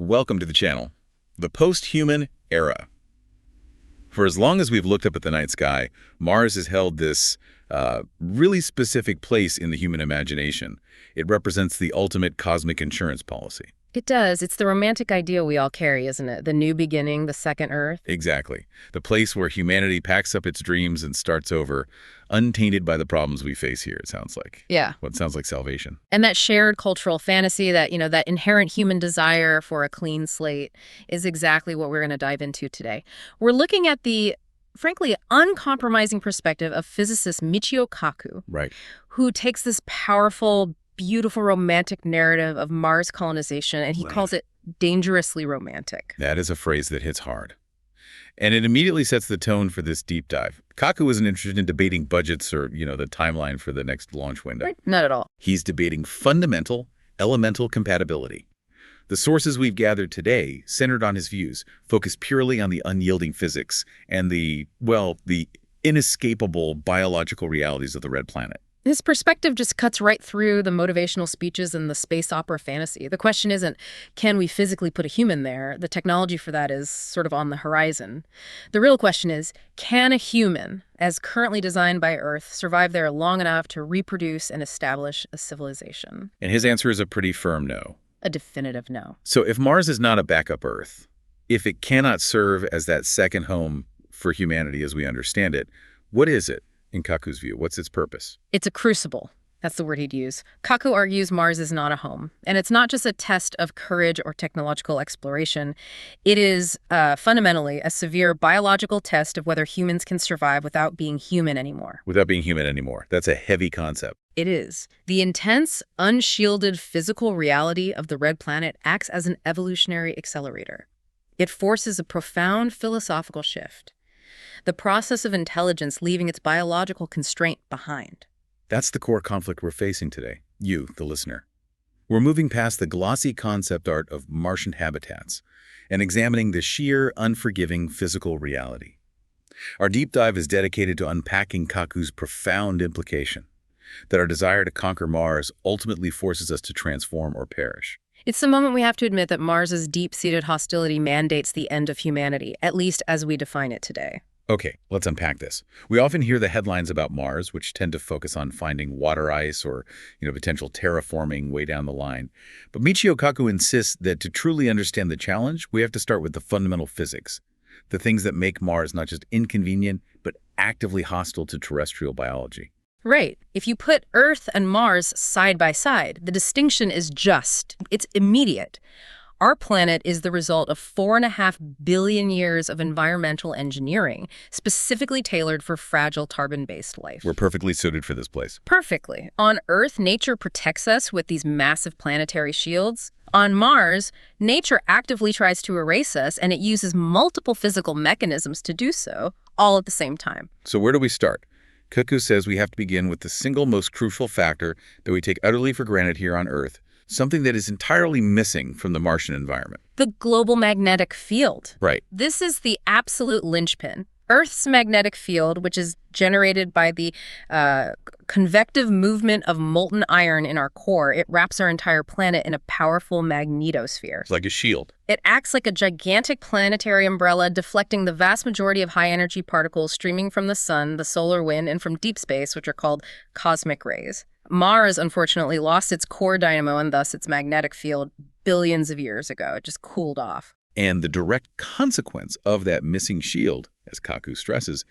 Welcome to the channel, the post-human era. For as long as we've looked up at the night sky, Mars has held this really specific place in the human imagination. It represents the ultimate cosmic insurance policy. It does. It's the romantic idea we all carry, isn't it? The new beginning, the second Earth. Exactly. The place where humanity packs up its dreams and starts over, untainted by the problems we face here, it sounds like. Yeah. What sounds like salvation. And that shared cultural fantasy, that, that inherent human desire for a clean slate is exactly what we're going to dive into today. We're looking at the, frankly, uncompromising perspective of physicist Michio Kaku, Right. who takes this powerful, beautiful romantic narrative of Mars colonization, and he calls it dangerously romantic. That is a phrase that hits hard. And it immediately sets the tone for this deep dive. Kaku isn't interested in debating budgets or, the timeline for the next launch window. Right. Not at all. He's debating fundamental, elemental compatibility. The sources we've gathered today, centered on his views, focus purely on the unyielding physics and the inescapable biological realities of the red planet. His perspective just cuts right through the motivational speeches and the space opera fantasy. The question isn't, can we physically put a human there? The technology for that is sort of on the horizon. The real question is, can a human, as currently designed by Earth, survive there long enough to reproduce and establish a civilization? And his answer is a pretty firm no. A definitive no. So if Mars is not a backup Earth, if it cannot serve as that second home for humanity as we understand it, what is it? In Kaku's view, what's its purpose? It's a crucible. That's the word he'd use. Kaku argues Mars is not a home. And it's not just a test of courage or technological exploration. It is fundamentally a severe biological test of whether humans can survive without being human anymore. Without being human anymore. That's a heavy concept. It is. The intense, unshielded physical reality of the red planet acts as an evolutionary accelerator. It forces a profound philosophical shift. The process of intelligence leaving its biological constraint behind. That's the core conflict we're facing today, you, the listener. We're moving past the glossy concept art of Martian habitats and examining the sheer, unforgiving physical reality. Our deep dive is dedicated to unpacking Kaku's profound implication, that our desire to conquer Mars ultimately forces us to transform or perish. It's the moment we have to admit that Mars's deep-seated hostility mandates the end of humanity, at least as we define it today. Okay, let's unpack this. We often hear the headlines about Mars, which tend to focus on finding water ice or, potential terraforming way down the line. But Michio Kaku insists that to truly understand the challenge, we have to start with the fundamental physics, the things that make Mars not just inconvenient, but actively hostile to terrestrial biology. Right. If you put Earth and Mars side by side, the distinction is it's immediate. Our planet is the result of 4.5 billion years of environmental engineering, specifically tailored for fragile carbon-based life. We're perfectly suited for this place. Perfectly. On Earth, nature protects us with these massive planetary shields. On Mars, nature actively tries to erase us, and it uses multiple physical mechanisms to do so, all at the same time. So where do we start? Kaku says we have to begin with the single most crucial factor that we take utterly for granted here on Earth, something that is entirely missing from the Martian environment. The global magnetic field. Right. This is the absolute linchpin. Earth's magnetic field, which is generated by the convective movement of molten iron in our core, it wraps our entire planet in a powerful magnetosphere. It's like a shield. It acts like a gigantic planetary umbrella, deflecting the vast majority of high-energy particles streaming from the sun, the solar wind, and from deep space, which are called cosmic rays. Mars, unfortunately, lost its core dynamo and thus its magnetic field billions of years ago. It just cooled off. And the direct consequence of that missing shield, as Kaku stresses,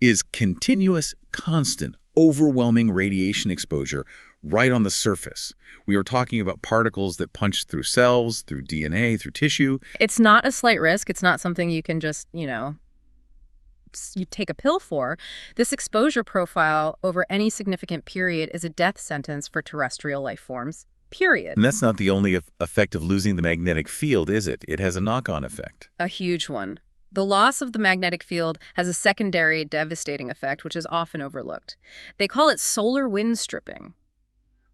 is continuous, constant, overwhelming radiation exposure right on the surface. We are talking about particles that punch through cells, through DNA, through tissue. It's not a slight risk. It's not something you can just, you take a pill for. This exposure profile over any significant period is a death sentence for terrestrial life forms. Period. And that's not the only effect of losing the magnetic field, is it? It has a knock-on effect. A huge one. The loss of the magnetic field has a secondary devastating effect, which is often overlooked. They call it solar wind stripping.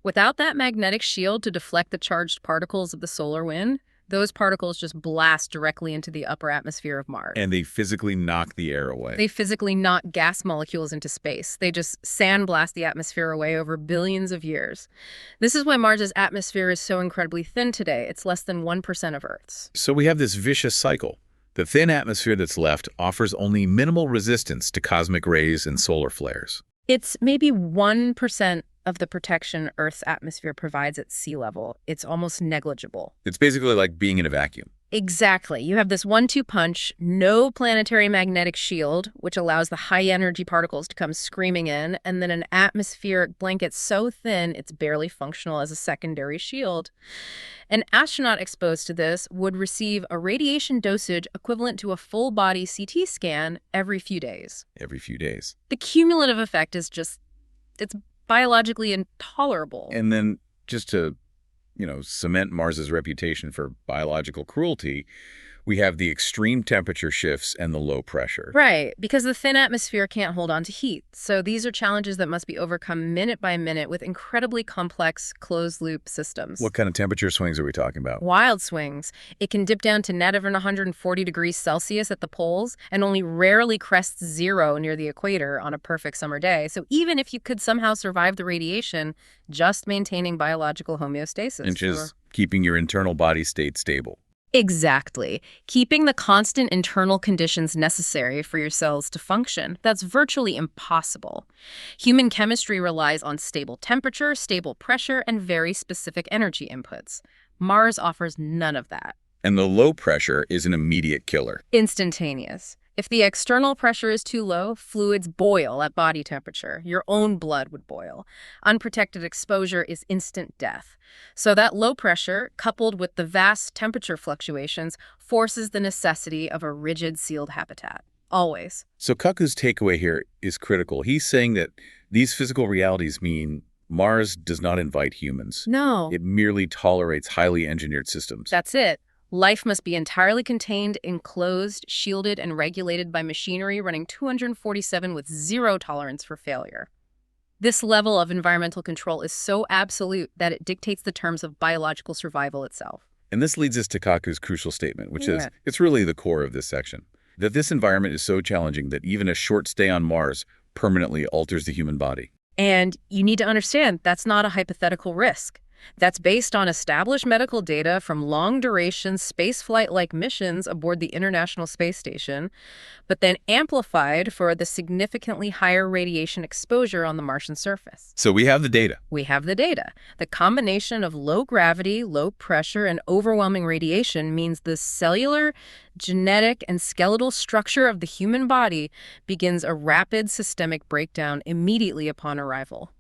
Without that magnetic shield to deflect the charged particles of the solar wind, Those particles just blast directly into the upper atmosphere of Mars. And they physically knock the air away. They physically knock gas molecules into space. They just sandblast the atmosphere away over billions of years. This is why Mars's atmosphere is so incredibly thin today. It's less than 1% of Earth's. So we have this vicious cycle. The thin atmosphere that's left offers only minimal resistance to cosmic rays and solar flares. It's maybe 1% of the protection Earth's atmosphere provides at sea level. It's almost negligible. It's basically like being in a vacuum. Exactly. You have this 1-2 punch, no planetary magnetic shield, which allows the high-energy particles to come screaming in, and then an atmospheric blanket so thin it's barely functional as a secondary shield. An astronaut exposed to this would receive a radiation dosage equivalent to a full-body CT scan every few days. Every few days. The cumulative effect is it's biologically intolerable. And then just to cement Mars's reputation for biological cruelty, we have the extreme temperature shifts and the low pressure. Right, because the thin atmosphere can't hold on to heat. So these are challenges that must be overcome minute by minute with incredibly complex closed-loop systems. What kind of temperature swings are we talking about? Wild swings. It can dip down to net of 140 degrees Celsius at the poles and only rarely crests zero near the equator on a perfect summer day. So even if you could somehow survive the radiation, just maintaining biological homeostasis. Which is keeping your internal body state stable. Exactly. Keeping the constant internal conditions necessary for your cells to function, that's virtually impossible. Human chemistry relies on stable temperature, stable pressure, and very specific energy inputs. Mars offers none of that. And the low pressure is an immediate killer. Instantaneous. If the external pressure is too low, fluids boil at body temperature. Your own blood would boil. Unprotected exposure is instant death. So that low pressure, coupled with the vast temperature fluctuations, forces the necessity of a rigid sealed habitat. Always. So Kaku's takeaway here is critical. He's saying that these physical realities mean Mars does not invite humans. No. It merely tolerates highly engineered systems. That's it. Life must be entirely contained, enclosed, shielded, and regulated by machinery running 247 with zero tolerance for failure. This level of environmental control is so absolute that it dictates the terms of biological survival itself. And this leads us to Kaku's crucial statement, which is, it's really the core of this section, that this environment is so challenging that even a short stay on Mars permanently alters the human body. And you need to understand that's not a hypothetical risk. That's based on established medical data from long-duration spaceflight-like missions aboard the International Space Station, but then amplified for the significantly higher radiation exposure on the Martian surface. So we have the data. We have the data. The combination of low gravity, low pressure, and overwhelming radiation means the cellular, genetic, and skeletal structure of the human body begins a rapid systemic breakdown immediately upon arrival.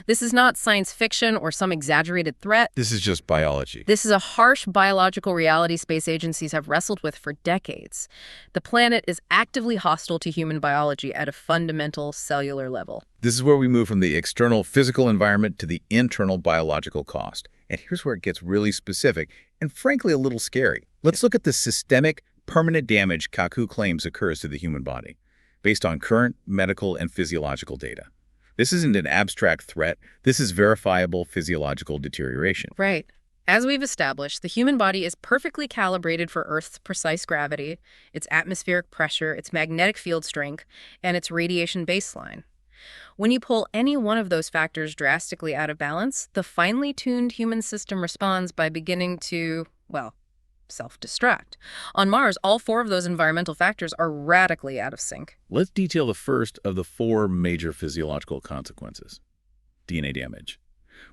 This is not science fiction or some exaggerated threat. This is just biology. This is a harsh biological reality space agencies have wrestled with for decades. The planet is actively hostile to human biology at a fundamental cellular level. This is where we move from the external physical environment to the internal biological cost. And here's where it gets really specific and frankly a little scary. Let's look at the systemic, permanent damage Kaku claims occurs to the human body, based on current medical and physiological data. This isn't an abstract threat. This is verifiable physiological deterioration. Right. As we've established, the human body is perfectly calibrated for Earth's precise gravity, its atmospheric pressure, its magnetic field strength, and its radiation baseline. When you pull any one of those factors drastically out of balance, the finely tuned human system responds by beginning to, self-destruct. On Mars, all four of those environmental factors are radically out of sync. Let's detail the first of the four major physiological consequences: DNA damage.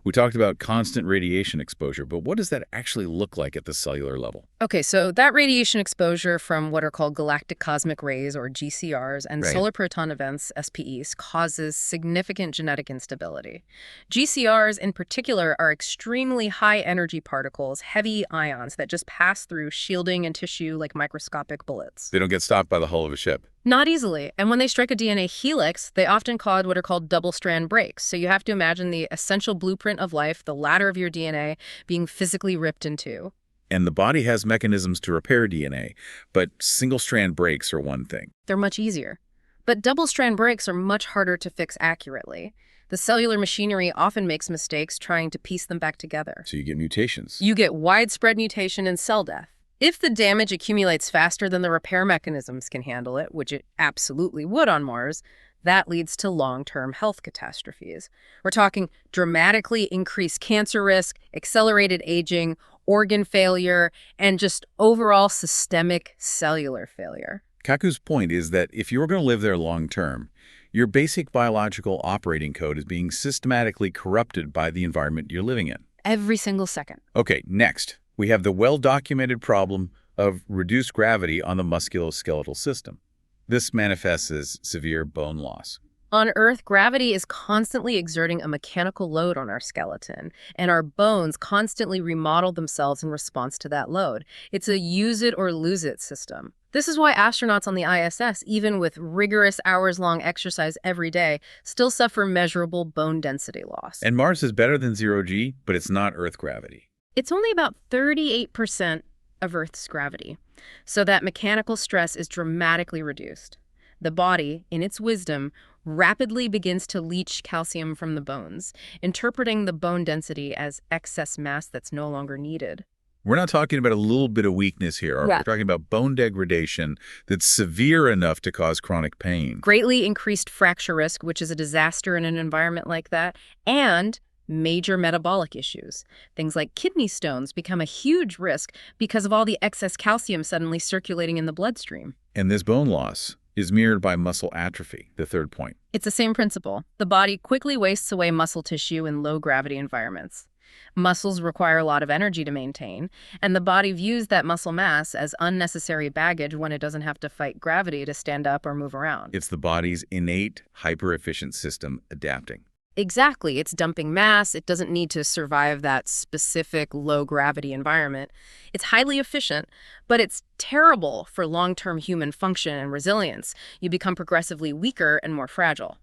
We talked about constant radiation exposure, but what does that actually look like at the cellular level? Okay, so that radiation exposure from what are called galactic cosmic rays, or GCRs, and solar proton events, SPEs, causes significant genetic instability. GCRs in particular are extremely high-energy particles, heavy ions that just pass through shielding and tissue like microscopic bullets. They don't get stopped by the hull of a ship. Not easily. And when they strike a DNA helix, they often cause what are called double-strand breaks. So you have to imagine the essential blueprint of life, the ladder of your DNA, being physically ripped in two. And the body has mechanisms to repair DNA, but single-strand breaks are one thing. They're much easier. But double-strand breaks are much harder to fix accurately. The cellular machinery often makes mistakes trying to piece them back together. So you get mutations. You get widespread mutation and cell death. If the damage accumulates faster than the repair mechanisms can handle it, which it absolutely would on Mars, that leads to long-term health catastrophes. We're talking dramatically increased cancer risk, accelerated aging, organ failure, and just overall systemic cellular failure. Kaku's point is that if you're going to live there long term, your basic biological operating code is being systematically corrupted by the environment you're living in. Every single second. Okay, next, we have the well-documented problem of reduced gravity on the musculoskeletal system. This manifests as severe bone loss. On Earth, gravity is constantly exerting a mechanical load on our skeleton, and our bones constantly remodel themselves in response to that load. It's a use it or lose it system. This is why astronauts on the ISS, even with rigorous hours-long exercise every day, still suffer measurable bone density loss. And Mars is better than zero-G, but it's not Earth gravity. It's only about 38% of Earth's gravity, so that mechanical stress is dramatically reduced. The body, in its wisdom, rapidly begins to leach calcium from the bones, interpreting the bone density as excess mass that's no longer needed. We're not talking about a little bit of weakness here. Yeah. We're talking about bone degradation that's severe enough to cause chronic pain. Greatly increased fracture risk, which is a disaster in an environment like that, and major metabolic issues. Things like kidney stones become a huge risk because of all the excess calcium suddenly circulating in the bloodstream. And this bone loss is mirrored by muscle atrophy, the third point. It's the same principle. The body quickly wastes away muscle tissue in low-gravity environments. Muscles require a lot of energy to maintain, and the body views that muscle mass as unnecessary baggage when it doesn't have to fight gravity to stand up or move around. It's the body's innate, hyper-efficient system adapting. Exactly. It's dumping mass. It doesn't need to survive that specific low-gravity environment. It's highly efficient, but it's terrible for long-term human function and resilience. You become progressively weaker and more fragile.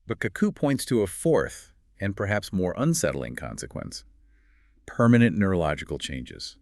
But Kaku points to a fourth, and perhaps more unsettling consequence: permanent neurological changes.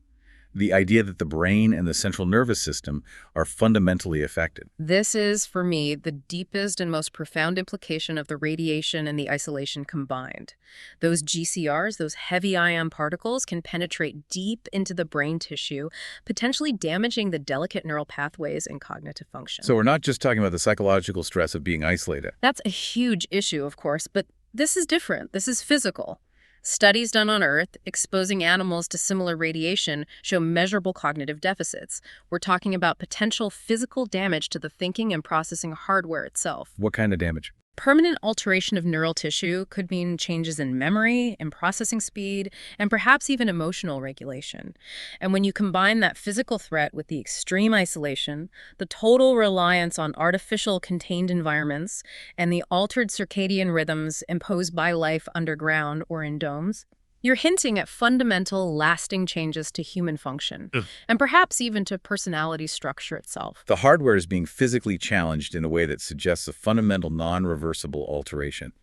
The idea that the brain and the central nervous system are fundamentally affected. This is, for me, the deepest and most profound implication of the radiation and the isolation combined. Those GCRs, those heavy ion particles, can penetrate deep into the brain tissue, potentially damaging the delicate neural pathways and cognitive function. So we're not just talking about the psychological stress of being isolated. That's a huge issue, of course, but this is different. This is physical. Studies done on Earth exposing animals to similar radiation show measurable cognitive deficits. We're talking about potential physical damage to the thinking and processing hardware itself. What kind of damage? Permanent alteration of neural tissue could mean changes in memory, in processing speed, and perhaps even emotional regulation. And when you combine that physical threat with the extreme isolation, the total reliance on artificial contained environments, and the altered circadian rhythms imposed by life underground or in domes, you're hinting at fundamental, lasting changes to human function, and perhaps even to personality structure itself. The hardware is being physically challenged in a way that suggests a fundamental, non-reversible alteration.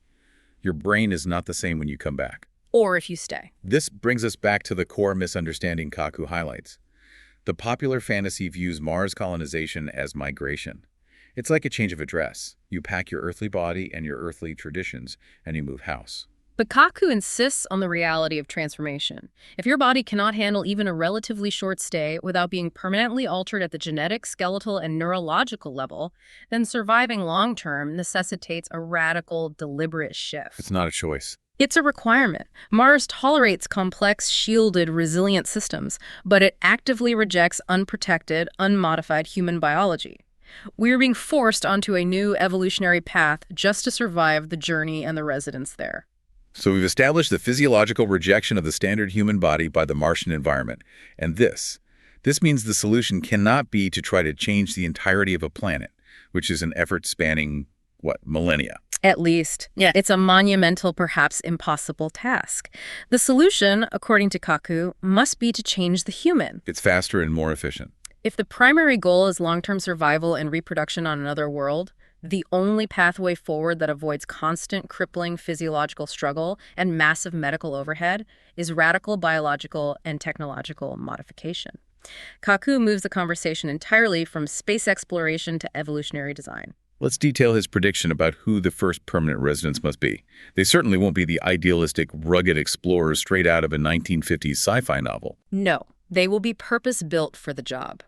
Your brain is not the same when you come back. Or if you stay. This brings us back to the core misunderstanding Kaku highlights. The popular fantasy views Mars colonization as migration. It's like a change of address. You pack your earthly body and your earthly traditions, and you move house. But Kaku insists on the reality of transformation. If your body cannot handle even a relatively short stay without being permanently altered at the genetic, skeletal, and neurological level, then surviving long-term necessitates a radical, deliberate shift. It's not a choice. It's a requirement. Mars tolerates complex, shielded, resilient systems, but it actively rejects unprotected, unmodified human biology. We're being forced onto a new evolutionary path just to survive the journey and the residence there. So we've established the physiological rejection of the standard human body by the Martian environment. And this means the solution cannot be to try to change the entirety of a planet, which is an effort spanning, millennia? At least. Yeah. It's a monumental, perhaps impossible task. The solution, according to Kaku, must be to change the human. It's faster and more efficient. If the primary goal is long-term survival and reproduction on another world, the only pathway forward that avoids constant, crippling physiological struggle and massive medical overhead is radical biological and technological modification. Kaku moves the conversation entirely from space exploration to evolutionary design. Let's detail his prediction about who the first permanent residents must be. They certainly won't be the idealistic, rugged explorers straight out of a 1950s sci-fi novel. No. They will be purpose-built for the job.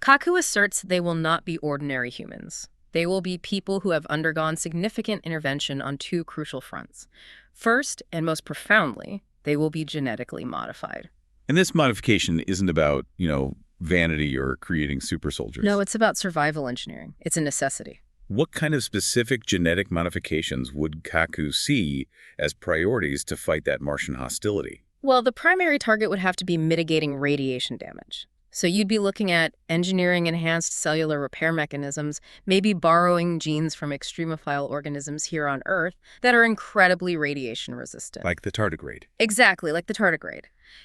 Kaku asserts they will not be ordinary humans. They will be people who have undergone significant intervention on two crucial fronts. First, and most profoundly, they will be genetically modified. And this modification isn't about, vanity or creating super soldiers. No, it's about survival engineering. It's a necessity. What kind of specific genetic modifications would Kaku see as priorities to fight that Martian hostility? Well, the primary target would have to be mitigating radiation damage. So you'd be looking at engineering enhanced cellular repair mechanisms, maybe borrowing genes from extremophile organisms here on Earth that are incredibly radiation resistant. Like the tardigrade. Exactly, like the tardigrade.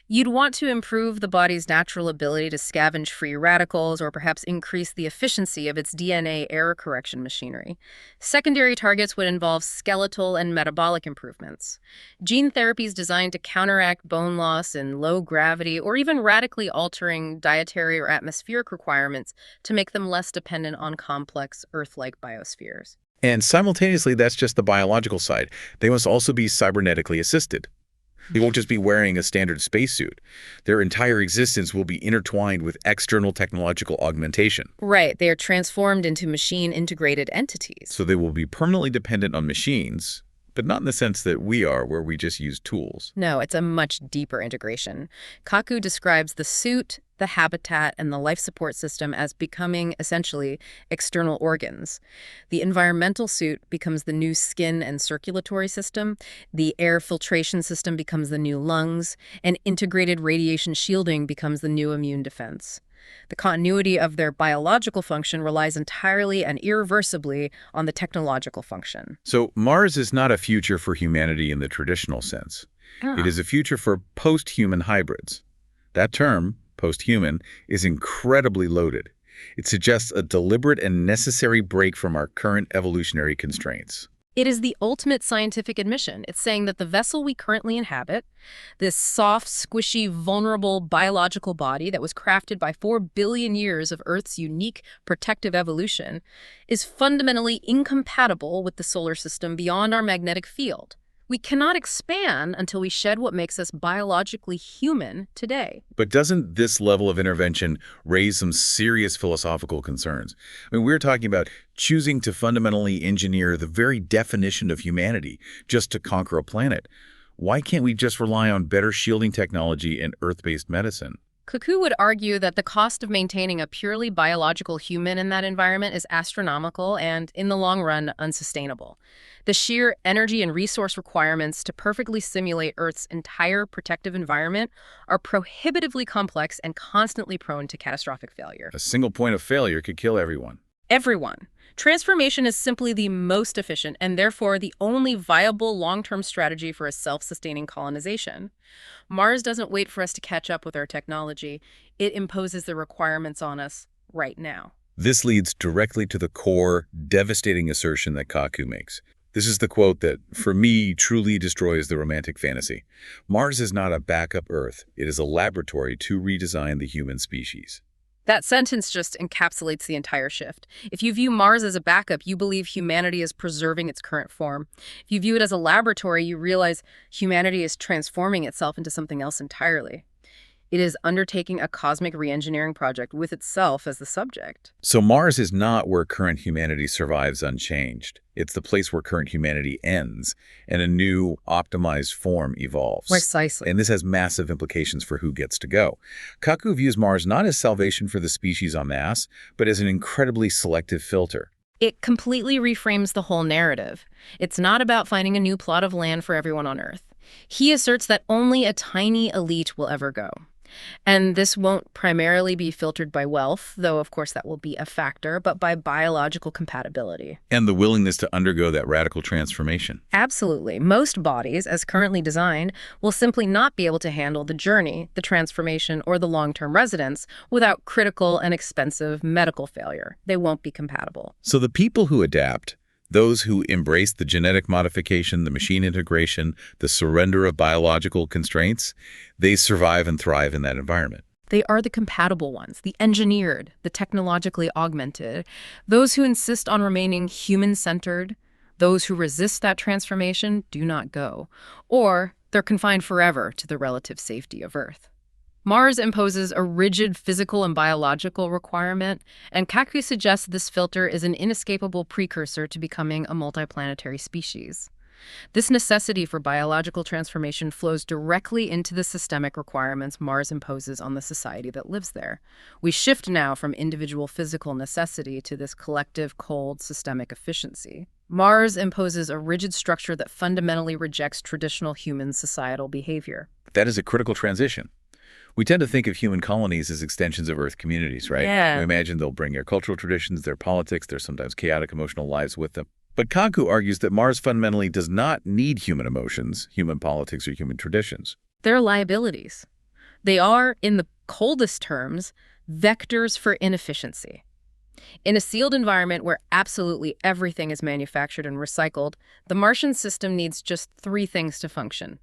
You'd want to improve the body's natural ability to scavenge free radicals or perhaps increase the efficiency of its DNA error correction machinery. Secondary targets would involve skeletal and metabolic improvements. Gene therapies designed to counteract bone loss in low gravity or even radically altering dietary or atmospheric requirements to make them less dependent on complex Earth-like biospheres. And simultaneously, that's just the biological side. They must also be cybernetically assisted. They won't just be wearing a standard spacesuit. Their entire existence will be intertwined with external technological augmentation. Right, they are transformed into machine-integrated entities. So they will be permanently dependent on machines, but not in the sense that we are, where we just use tools. No, it's a much deeper integration. Kaku describes the suit, the habitat, and the life support system as becoming, essentially, external organs. The environmental suit becomes the new skin and circulatory system, the air filtration system becomes the new lungs, and integrated radiation shielding becomes the new immune defense. The continuity of their biological function relies entirely and irreversibly on the technological function. So Mars is not a future for humanity in the traditional sense. It is a future for post-human hybrids. That term, post-human, is incredibly loaded. It suggests a deliberate and necessary break from our current evolutionary constraints. It is the ultimate scientific admission. It's saying that the vessel we currently inhabit, this soft, squishy, vulnerable biological body that was crafted by 4 billion years of Earth's unique protective evolution, is fundamentally incompatible with the solar system beyond our magnetic field. We cannot expand until we shed what makes us biologically human today. But doesn't this level of intervention raise some serious philosophical concerns? We're talking about choosing to fundamentally engineer the very definition of humanity just to conquer a planet. Why can't we just rely on better shielding technology and Earth-based medicine? Kaku would argue that the cost of maintaining a purely biological human in that environment is astronomical and, in the long run, unsustainable. The sheer energy and resource requirements to perfectly simulate Earth's entire protective environment are prohibitively complex and constantly prone to catastrophic failure. A single point of failure could kill everyone. Everyone. Transformation is simply the most efficient and therefore the only viable long-term strategy for a self-sustaining colonization. Mars doesn't wait for us to catch up with our technology. It imposes the requirements on us right now. This leads directly to the core, devastating assertion that Kaku makes. This is the quote that, for me, truly destroys the romantic fantasy. Mars is not a backup Earth. It is a laboratory to redesign the human species. That sentence just encapsulates the entire shift. If you view Mars as a backup, you believe humanity is preserving its current form. If you view it as a laboratory, you realize humanity is transforming itself into something else entirely. It is undertaking a cosmic reengineering project with itself as the subject. So Mars is not where current humanity survives unchanged. It's the place where current humanity ends and a new, optimized form evolves. Precisely. And this has massive implications for who gets to go. Kaku views Mars not as salvation for the species en masse, but as an incredibly selective filter. It completely reframes the whole narrative. It's not about finding a new plot of land for everyone on Earth. He asserts that only a tiny elite will ever go. And this won't primarily be filtered by wealth, though of course that will be a factor, but by biological compatibility. And the willingness to undergo that radical transformation. Absolutely. Most bodies, as currently designed, will simply not be able to handle the journey, the transformation, or the long-term residence without critical and expensive medical failure. They won't be compatible. So the people who adapt, those who embrace the genetic modification, the machine integration, the surrender of biological constraints, they survive and thrive in that environment. They are the compatible ones, the engineered, the technologically augmented, those who insist on remaining human-centered. Those who resist that transformation do not go, or they're confined forever to the relative safety of Earth. Mars imposes a rigid physical and biological requirement, and Kaku suggests this filter is an inescapable precursor to becoming a multiplanetary species. This necessity for biological transformation flows directly into the systemic requirements Mars imposes on the society that lives there. We shift now from individual physical necessity to this collective, cold, systemic efficiency. Mars imposes a rigid structure that fundamentally rejects traditional human societal behavior. That is a critical transition. We tend to think of human colonies as extensions of Earth communities, right? Yeah. We imagine they'll bring their cultural traditions, their politics, their sometimes chaotic emotional lives with them. But Kaku argues that Mars fundamentally does not need human emotions, human politics, or human traditions. They're liabilities. They are, in the coldest terms, vectors for inefficiency. In a sealed environment where absolutely everything is manufactured and recycled, the Martian system needs just three things to function: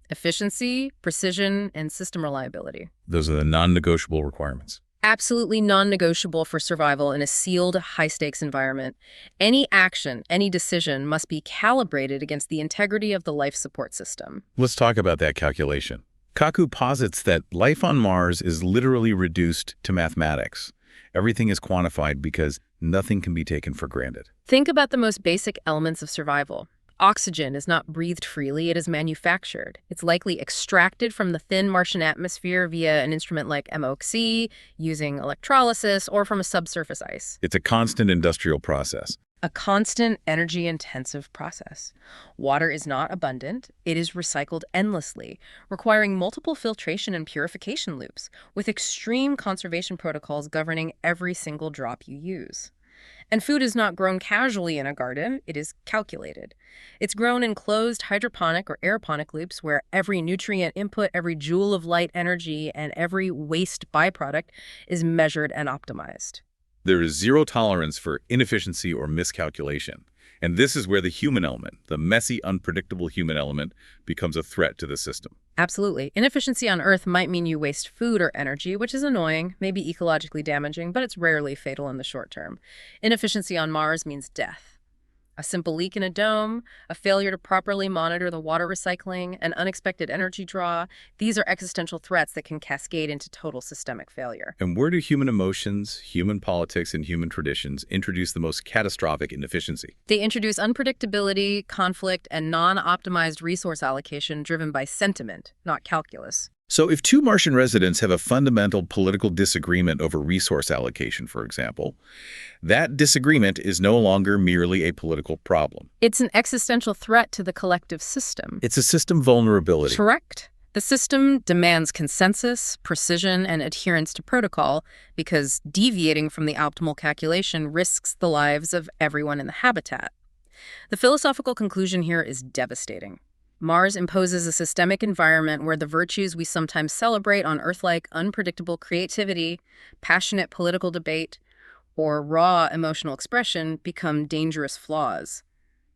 efficiency, precision, and system reliability. Those are the non-negotiable requirements. Absolutely non-negotiable for survival in a sealed, high-stakes environment. Any action, any decision must be calibrated against the integrity of the life support system. Let's talk about that calculation. Kaku posits that life on Mars is literally reduced to mathematics. Everything is quantified because nothing can be taken for granted. Think about the most basic elements of survival. Oxygen is not breathed freely, it is manufactured. It's likely extracted from the thin Martian atmosphere via an instrument like MOXIE, using electrolysis, or from a subsurface ice. It's a constant industrial process. A constant, energy-intensive process. Water is not abundant. It is recycled endlessly, requiring multiple filtration and purification loops, with extreme conservation protocols governing every single drop you use. And food is not grown casually in a garden, it is calculated. It's grown in closed hydroponic or aeroponic loops where every nutrient input, every joule of light energy, and every waste byproduct is measured and optimized. There is zero tolerance for inefficiency or miscalculation. And this is where the human element, the messy, unpredictable human element, becomes a threat to the system. Absolutely. Inefficiency on Earth might mean you waste food or energy, which is annoying, maybe ecologically damaging, but it's rarely fatal in the short term. Inefficiency on Mars means death. A simple leak in a dome, a failure to properly monitor the water recycling, an unexpected energy draw, these are existential threats that can cascade into total systemic failure. And where do human emotions, human politics, and human traditions introduce the most catastrophic inefficiency? They introduce unpredictability, conflict, and non-optimized resource allocation driven by sentiment, not calculus. So if two Martian residents have a fundamental political disagreement over resource allocation, for example, that disagreement is no longer merely a political problem. It's an existential threat to the collective system. It's a system vulnerability. Correct. The system demands consensus, precision, and adherence to protocol because deviating from the optimal calculation risks the lives of everyone in the habitat. The philosophical conclusion here is devastating. Mars imposes a systemic environment where the virtues we sometimes celebrate on Earth, like unpredictable creativity, passionate political debate, or raw emotional expression, become dangerous flaws.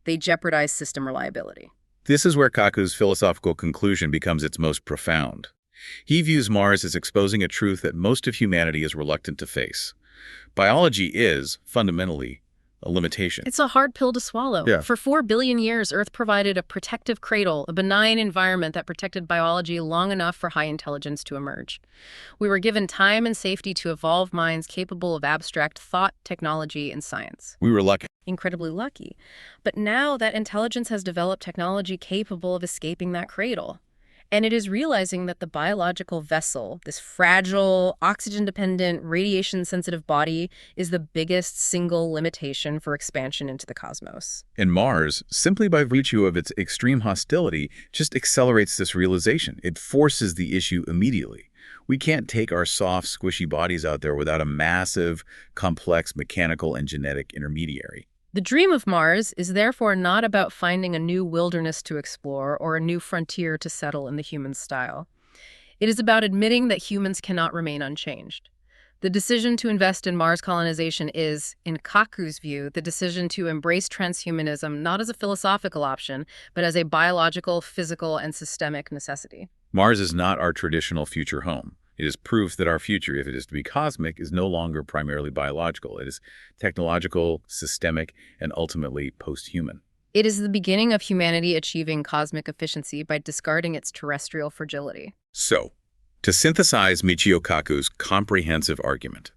They jeopardize system reliability. This is where Kaku's philosophical conclusion becomes its most profound. He views Mars as exposing a truth that most of humanity is reluctant to face. Biology is, fundamentally, a limitation. It's a hard pill to swallow. Yeah. For 4 billion years, Earth provided a protective cradle, a benign environment that protected biology long enough for high intelligence to emerge. We were given time and safety to evolve minds capable of abstract thought, technology, and science. We were lucky. Incredibly lucky. But now that intelligence has developed technology capable of escaping that cradle. And it is realizing that the biological vessel, this fragile, oxygen-dependent, radiation-sensitive body, is the biggest single limitation for expansion into the cosmos. And Mars, simply by virtue of its extreme hostility, just accelerates this realization. It forces the issue immediately. We can't take our soft, squishy bodies out there without a massive, complex mechanical and genetic intermediary. The dream of Mars is therefore not about finding a new wilderness to explore or a new frontier to settle in the human style. It is about admitting that humans cannot remain unchanged. The decision to invest in Mars colonization is, in Kaku's view, the decision to embrace transhumanism not as a philosophical option, but as a biological, physical, and systemic necessity. Mars is not our traditional future home. It is proof that our future, if it is to be cosmic, is no longer primarily biological. It is technological, systemic, and ultimately post-human. It is the beginning of humanity achieving cosmic efficiency by discarding its terrestrial fragility. So, To synthesize Michio Kaku's comprehensive argument,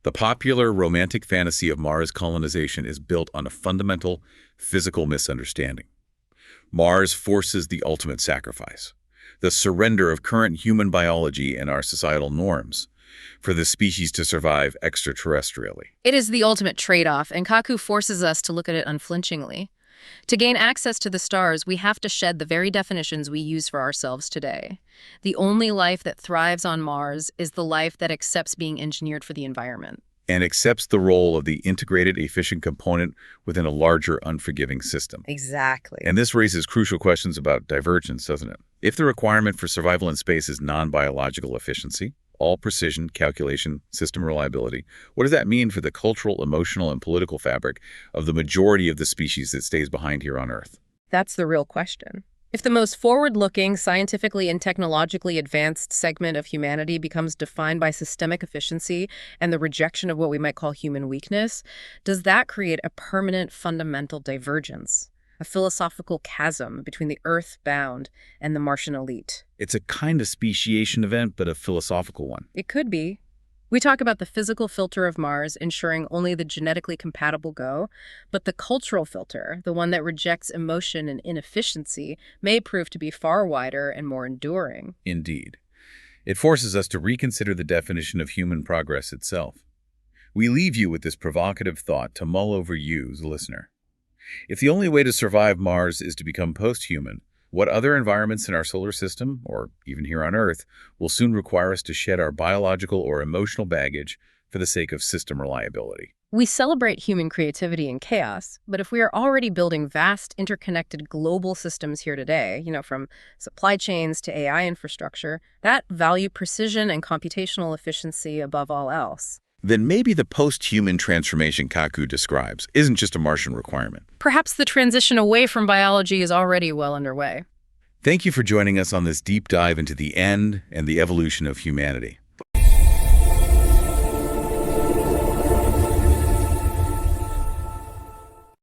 the popular romantic fantasy of Mars colonization is built on a fundamental physical misunderstanding. Mars forces the ultimate sacrifice, the surrender of current human biology and our societal norms, for the species to survive extraterrestrially. It is the ultimate trade-off, and Kaku forces us to look at it unflinchingly. To gain access to the stars, we have to shed the very definitions we use for ourselves today. The only life that thrives on Mars is the life that accepts being engineered for the environment. And accepts the role of the integrated, efficient component within a larger, unforgiving system. Exactly. And this raises crucial questions about divergence, doesn't it? If the requirement for survival in space is non-biological efficiency, all precision, calculation, system reliability, what does that mean for the cultural, emotional, and political fabric of the majority of the species that stays behind here on Earth? That's the real question. If the most forward-looking, scientifically and technologically advanced segment of humanity becomes defined by systemic efficiency and the rejection of what we might call human weakness, does that create a permanent fundamental divergence, a philosophical chasm between the Earth-bound and the Martian elite? It's a kind of speciation event, but a philosophical one. It could be. We talk about the physical filter of Mars ensuring only the genetically compatible go, but the cultural filter, the one that rejects emotion and inefficiency, may prove to be far wider and more enduring. Indeed. It forces us to reconsider the definition of human progress itself. We leave you with this provocative thought to mull over you, the listener. If the only way to survive Mars is to become post-human, what other environments in our solar system, or even here on Earth, will soon require us to shed our biological or emotional baggage for the sake of system reliability? We celebrate human creativity and chaos, but if we are already building vast, interconnected global systems here today, from supply chains to AI infrastructure, that value precision and computational efficiency above all else. Then maybe the post-human transformation Kaku describes isn't just a Martian requirement. Perhaps the transition away from biology is already well underway. Thank you for joining us on this deep dive into the end and the evolution of humanity.